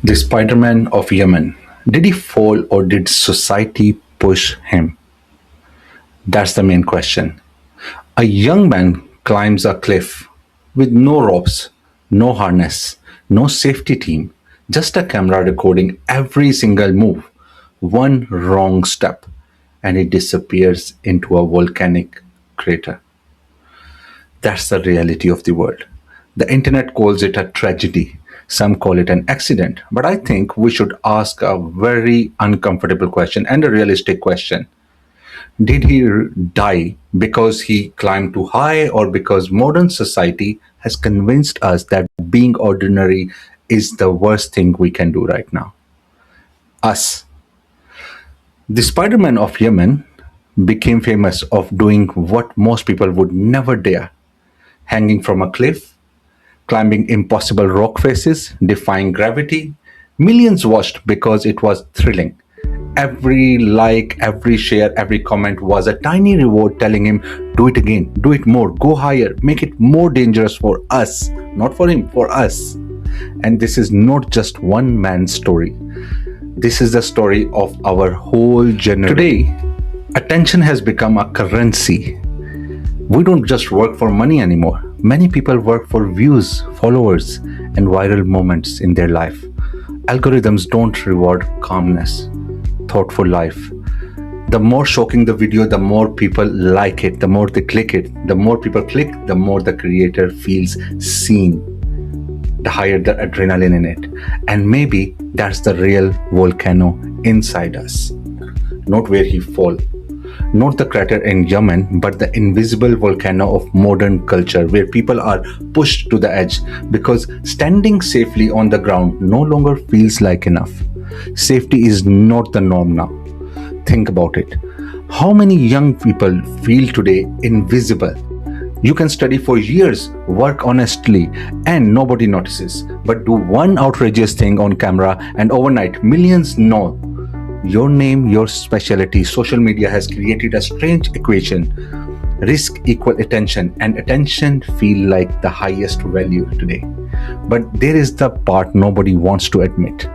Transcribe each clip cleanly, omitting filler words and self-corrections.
The Spider-Man of Yemen. Did he fall or did society push him? That's the main question. A young man climbs a cliff with no ropes, no harness, no safety team, just a camera recording every single move. One wrong step, and he disappears into a volcanic crater. That's the reality of the world. The internet calls it a tragedy. Some call it an accident. But I think we should ask a very uncomfortable question and a realistic question. Did he die because he climbed too high or because modern society has convinced us that being ordinary is the worst thing we can do right now? Us. The Spider Man of Yemen became famous of doing what most people would never dare: hanging from a cliff, climbing impossible rock faces, defying gravity. Millions watched because it was thrilling. Every like, every share, every comment was a tiny reward telling him, do it again, do it more, go higher, make it more dangerous for us, not for him, for us. And this is not just one man's story. This is the story of our whole generation. Today, attention has become a currency. We don't just work for money anymore. Many people work for views, followers, and viral moments in their life. Algorithms don't reward calmness, thoughtful life. The more shocking the video, the more people like it, the more they click it. The more people click, the more the creator feels seen, the higher the adrenaline in it. And maybe that's the real volcano inside us. Not where he fall. Not the crater in Yemen, but the invisible volcano of modern culture where people are pushed to the edge because standing safely on the ground no longer feels like enough. Safety is not the norm now. Think about it. How many young people feel today invisible? You can study for years, work honestly, and nobody notices. But do one outrageous thing on camera and overnight millions know your name, your specialty. Social media has created a strange equation. Risk equal attention, and attention feel like the highest value today. But there is the part nobody wants to admit.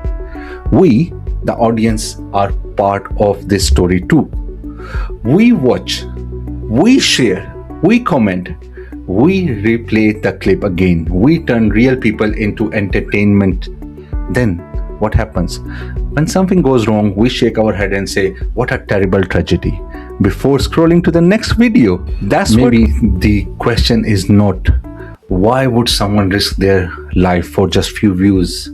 We, the audience, are part of this story too. We watch, we share, we comment, we replay the clip again. We turn real people into entertainment. Then what happens? When something goes wrong, we shake our head and say, what a terrible tragedy, before scrolling to the next video. That's maybe the question is not, why would someone risk their life for just few views,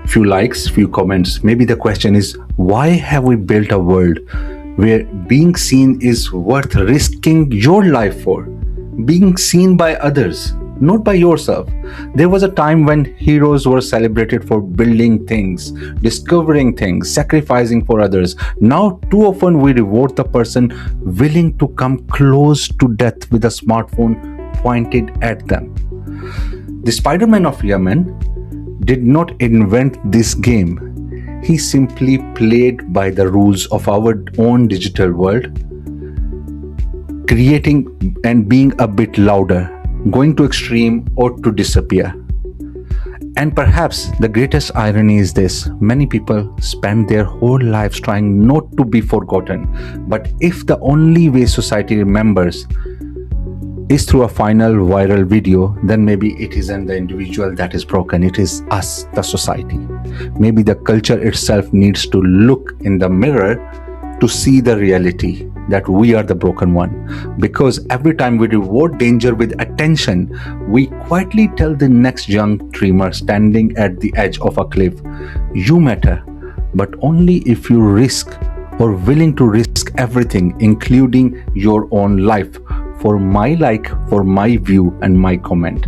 few likes, few comments? Maybe the question is, why have we built a world where being seen is worth risking your life for? Being seen by others, not by yourself. There was a time when heroes were celebrated for building things, discovering things, sacrificing for others. Now, too often we reward the person willing to come close to death with a smartphone pointed at them. The Spider-Man of Yemen did not invent this game. He simply played by the rules of our own digital world, creating and being a bit louder, going to extreme or to disappear. And perhaps the greatest irony is this: many people spend their whole lives trying not to be forgotten. But if the only way society remembers is through a final viral video, then maybe it isn't the individual that is broken, it is us, the society. Maybe the culture itself needs to look in the mirror to see the reality that we are the broken one. Because every time we reward danger with attention, we quietly tell the next young dreamer standing at the edge of a cliff, you matter, but only if you risk or willing to risk everything, including your own life, for my like, for my view and my comment.